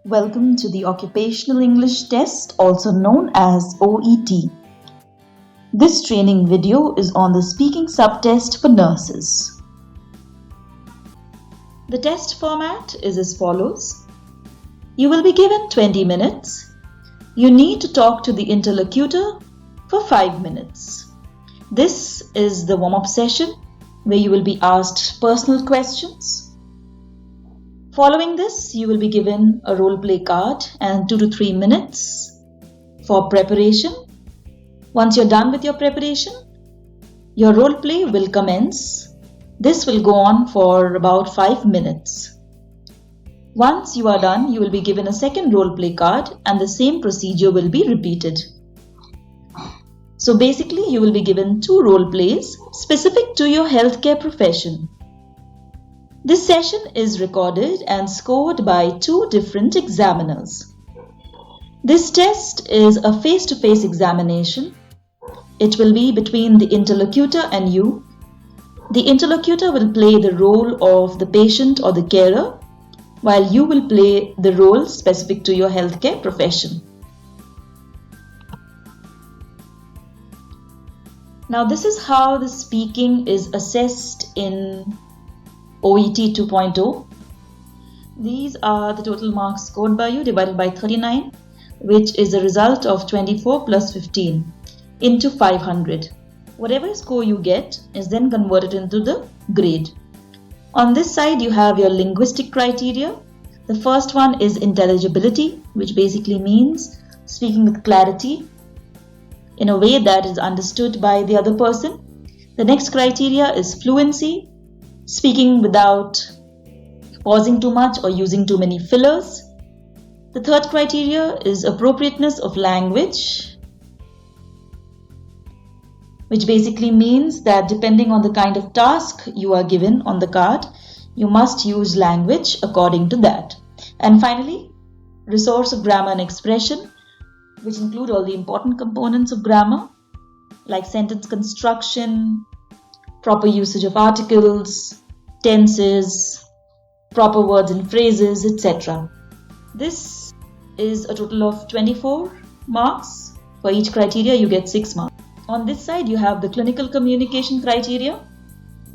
Welcome to the Occupational English Test, also known as OET. This training video is on the speaking subtest for nurses. The test format is as follows. You will be given 20 minutes. You need to talk to the interlocutor for 5 minutes. This is the warm-up session where you will be asked personal questions. Following this, you will be given a role play card and 2 to 3 minutes for preparation. Once you're done with your preparation, your role play will commence. This will go on for about 5 minutes. Once you are done, you will be given a second role play card and the same procedure will be repeated. So basically, you will be given 2 role plays specific to your healthcare profession. This session is recorded and scored by 2 different examiners. This test is a face-to-face examination. It will be between the interlocutor and you. The interlocutor will play the role of the patient or the carer, while you will play the role specific to your healthcare profession. Now, this is how the speaking is assessed in OET 2.0. These are the total marks scored by you divided by 39, which is a result of 24 plus 15 into 500. Whatever score you get is then converted into the grade. On this side, you have your linguistic criteria. The first one is intelligibility, which basically means speaking with clarity in a way that is understood by the other person. The next criteria is fluency, speaking without pausing too much or using too many fillers. The third criteria is appropriateness of language, which basically means that depending on the kind of task you are given on the card, you must use language according to that. And finally, resource of grammar and expression, which include all the important components of grammar, like sentence construction, proper usage of articles, tenses, proper words and phrases, etc. This is a total of 24 marks. For each criteria, you get 6 marks. On this side, you have the clinical communication criteria.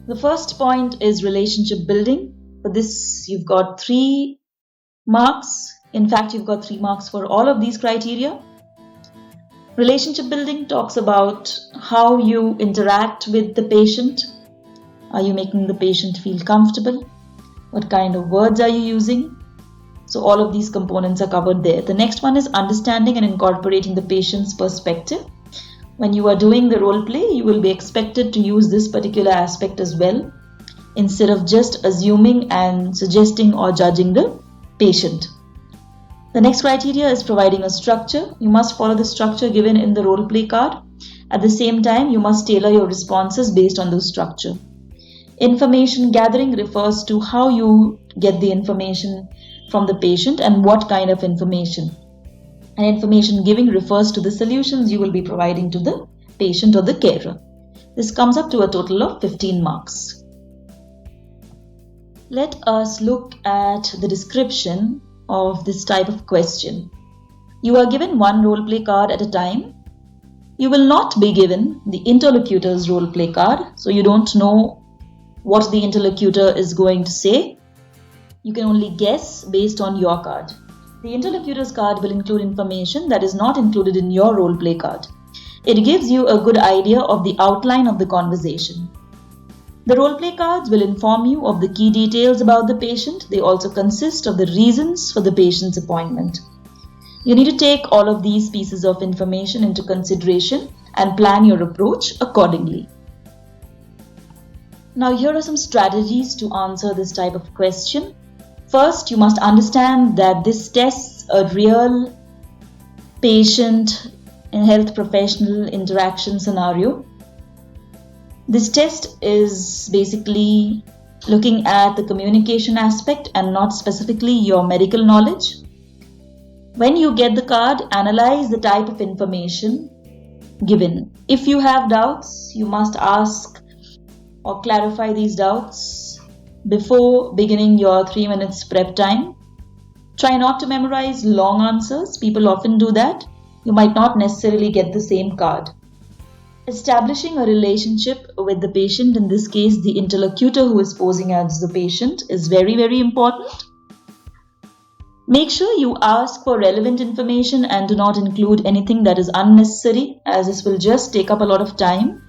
The first point is relationship building. For this, you've got 3 marks. In fact, you've got 3 marks for all of these criteria. Relationship building talks about how you interact with the patient. Are you making the patient feel comfortable? What kind of words are you using? So all of these components are covered there. The next one is understanding and incorporating the patient's perspective. When you are doing the role play, you will be expected to use this particular aspect as well, instead of just assuming and suggesting or judging the patient. The next criteria is providing a structure. You must follow the structure given in the role play card. At the same time, you must tailor your responses based on the structure. Information gathering refers to how you get the information from the patient and what kind of information. And information giving refers to the solutions you will be providing to the patient or the carer. This comes up to a total of 15 marks. Let us look at the description of this type of question. You are given 1 role play card at a time. You will not be given the interlocutor's role play card, so you don't know what the interlocutor is going to say. You can only guess based on your card. The interlocutor's card will include information that is not included in your role play card. It gives you a good idea of the outline of the conversation. The role play cards will inform you of the key details about the patient. They also consist of the reasons for the patient's appointment. You need to take all of these pieces of information into consideration and plan your approach accordingly. Now, here are some strategies to answer this type of question. First, you must understand that this tests a real patient and health professional interaction scenario. This test is basically looking at the communication aspect and not specifically your medical knowledge. When you get the card, analyze the type of information given. If you have doubts, you must ask or clarify these doubts before beginning your 3 minutes prep time. Try not to memorize long answers. People often do that. You might not necessarily get the same card. Establishing a relationship with the patient, in this case the interlocutor who is posing as the patient, is very, very important. Make sure you ask for relevant information and do not include anything that is unnecessary, as this will just take up a lot of time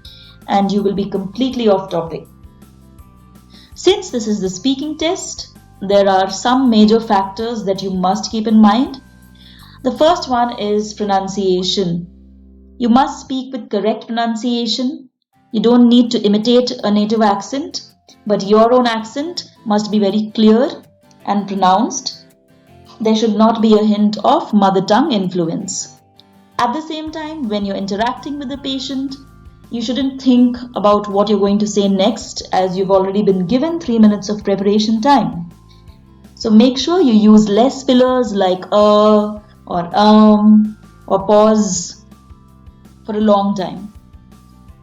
and you will be completely off topic. Since this is the speaking test, there are some major factors that you must keep in mind. The first one is pronunciation. You must speak with correct pronunciation. You don't need to imitate a native accent, but your own accent must be very clear and pronounced. There should not be a hint of mother tongue influence. At the same time, when you're interacting with the patient, you shouldn't think about what you're going to say next, as you've already been given 3 minutes of preparation time. So make sure you use less fillers like or pause for a long time.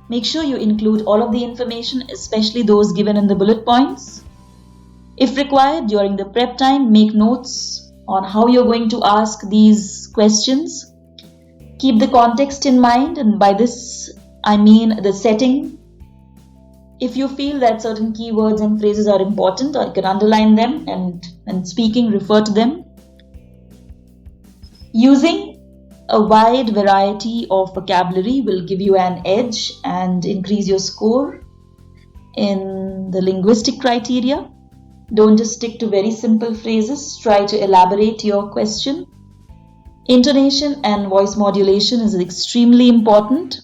Make sure you include all of the information, especially those given in the bullet points. If required, during the prep time, make notes on how you're going to ask these questions. Keep the context in mind, and by this I mean the setting. If you feel that certain keywords and phrases are important, or you can underline them and when speaking refer to them. Using a wide variety of vocabulary will give you an edge and increase your score in the linguistic criteria. Don't just stick to very simple phrases. Try to elaborate your question. Intonation and voice modulation is extremely important.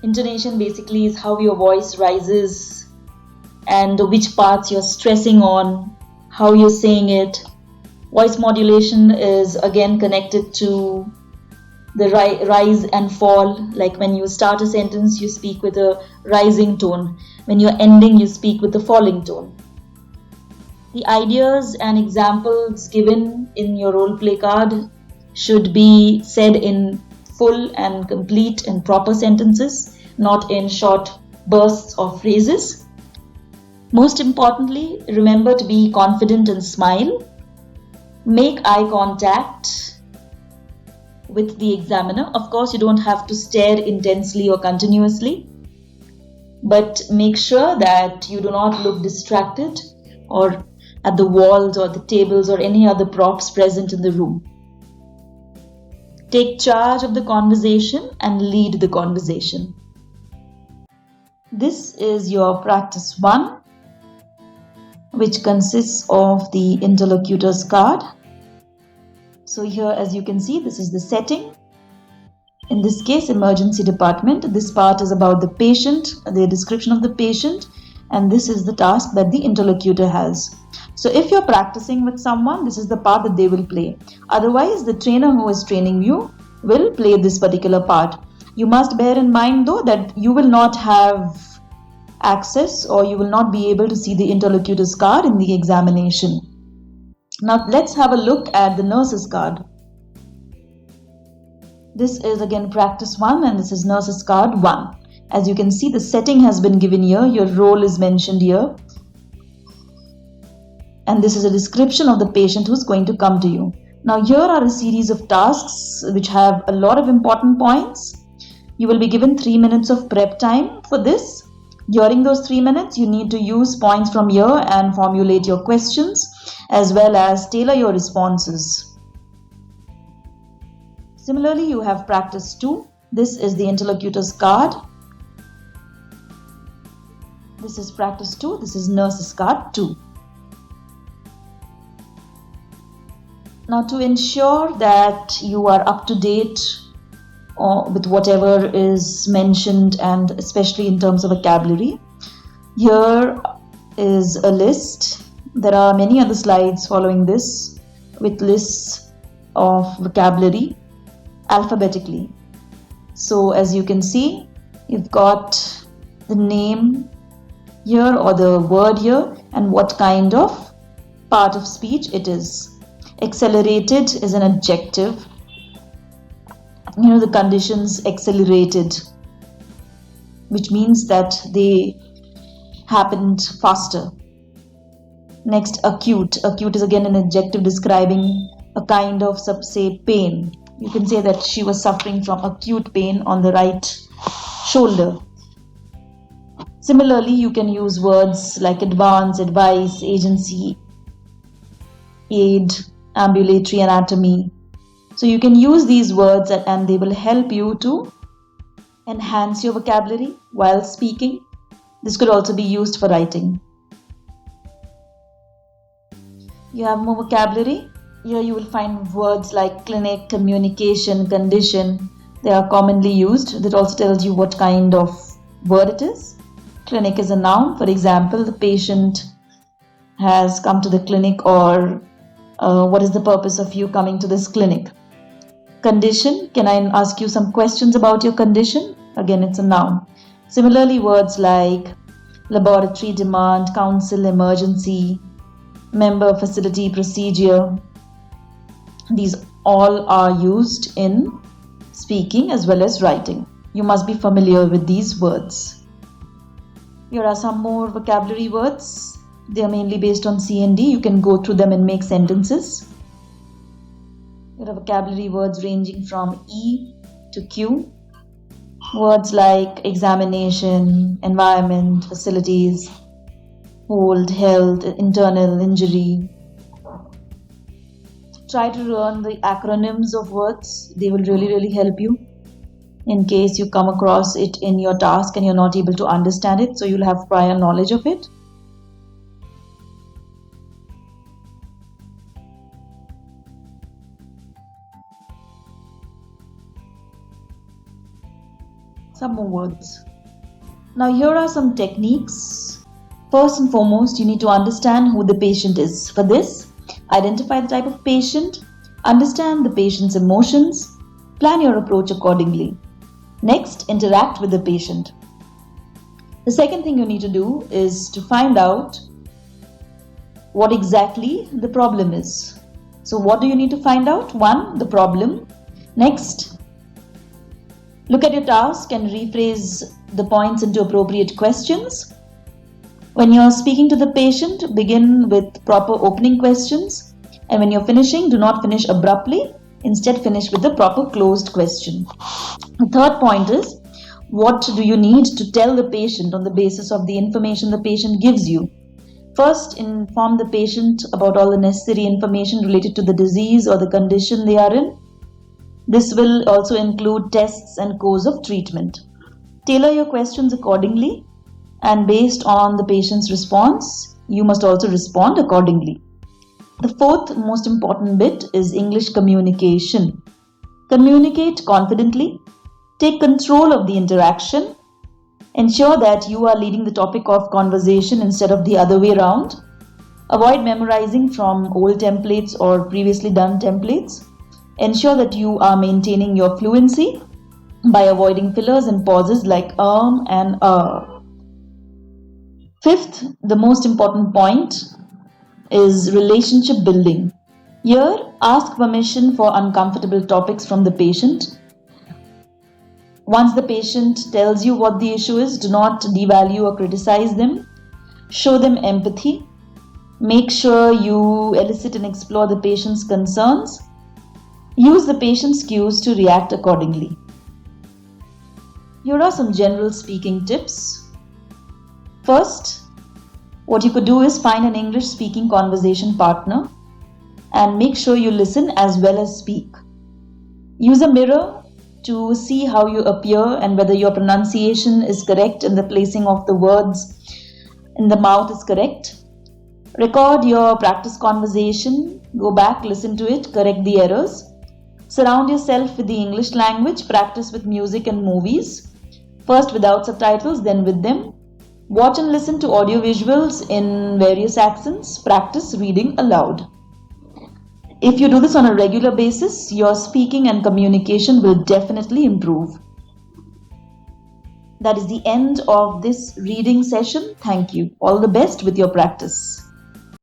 Intonation basically is how your voice rises and which parts you're stressing on, how you're saying it. Voice modulation is again connected to the rise and fall. Like when you start a sentence, you speak with a rising tone. When you're ending, you speak with a falling tone. The ideas and examples given in your role play card should be said in full and complete and proper sentences, not in short bursts of phrases. Most importantly, remember to be confident and smile. Make eye contact with the examiner. Of course, you don't have to stare intensely or continuously, but make sure that you do not look distracted or at the walls or the tables or any other props present in the room. Take charge of the conversation and lead the conversation. This is your practice 1, which consists of the interlocutor's card. So here, as you can see, this is the setting. In this case, emergency department. This part is about the patient, the description of the patient, and this is the task that the interlocutor has. So if you're practicing with someone, this is the part that they will play. Otherwise, the trainer who is training you will play this particular part. You must bear in mind though that you will not have access or you will not be able to see the interlocutor's card in the examination. Now let's have a look at the nurse's card. This is again practice 1 and this is nurse's card 1. As you can see, the setting has been given here. Your role is mentioned here. And this is a description of the patient who's going to come to you. Now here are a series of tasks which have a lot of important points. You will be given 3 minutes of prep time for this. During those 3 minutes, you need to use points from here and formulate your questions as well as tailor your responses. Similarly, you have practice 2. This is the interlocutor's card. This is practice 2. This is nurse's card 2. Now, to ensure that you are up to date with whatever is mentioned and especially in terms of vocabulary, here is a list. There are many other slides following this with lists of vocabulary alphabetically. So as you can see, you've got the name here or the word here and what kind of part of speech it is. Accelerated is an adjective. You know, the conditions accelerated, which means that they happened faster. Next, acute. Acute is again an adjective describing a kind of, say, pain. You can say that she was suffering from acute pain on the right shoulder. Similarly, you can use words like advance, advice, agency, aid, ambulatory anatomy. So you can use these words and they will help you to enhance your vocabulary while speaking. This could also be used for writing. You have more vocabulary. Here you will find words like clinic, communication, condition. They are commonly used. That also tells you what kind of word it is. Clinic is a noun. For example, the patient has come to the clinic, or what is the purpose of you coming to this clinic? Condition, can I ask you some questions about your condition? Again, it's a noun. Similarly, words like laboratory, demand, counsel, emergency, member, facility, procedure. These all are used in speaking as well as writing. You must be familiar with these words. Here are some more vocabulary words. They are mainly based on C and D. You can go through them and make sentences. There are vocabulary words ranging from E to Q. Words like examination, environment, facilities, hold, health, internal, injury. Try to learn the acronyms of words. They will really help you in case you come across it in your task and you're not able to understand it. So you'll have prior knowledge of it. Some more words. Now here are some techniques. First and foremost, you need to understand who the patient is. For this, identify the type of patient, understand the patient's emotions, plan your approach accordingly. Next, interact with the patient. The second thing you need to do is to find out what exactly the problem is. So what do you need to find out? 1, the problem. Next, look at your task and rephrase the points into appropriate questions. When you're speaking to the patient, begin with proper opening questions. And when you're finishing, do not finish abruptly. Instead, finish with the proper closed question. The third point is, what do you need to tell the patient on the basis of the information the patient gives you? First, inform the patient about all the necessary information related to the disease or the condition they are in. This will also include tests and course of treatment. Tailor your questions accordingly, and based on the patient's response, you must also respond accordingly. The fourth most important bit is English communication. Communicate confidently, take control of the interaction, ensure that you are leading the topic of conversation instead of the other way around. Avoid memorizing from old templates or previously done templates. Ensure that you are maintaining your fluency by avoiding fillers and pauses like and Fifth, the most important point is relationship building. Here, ask permission for uncomfortable topics from the patient. Once the patient tells you what the issue is, do not devalue or criticize them. Show them empathy. Make sure you elicit and explore the patient's concerns. Use the patient's cues to react accordingly. Here are some general speaking tips. First, what you could do is find an English speaking conversation partner and make sure you listen as well as speak. Use a mirror to see how you appear and whether your pronunciation is correct and the placing of the words in the mouth is correct. Record your practice conversation, go back, listen to it, correct the errors. Surround yourself with the English language, practice with music and movies. First without subtitles, then with them. Watch and listen to audio visuals in various accents. Practice reading aloud. If you do this on a regular basis, your speaking and communication will definitely improve. That is the end of this reading session. Thank you. All the best with your practice.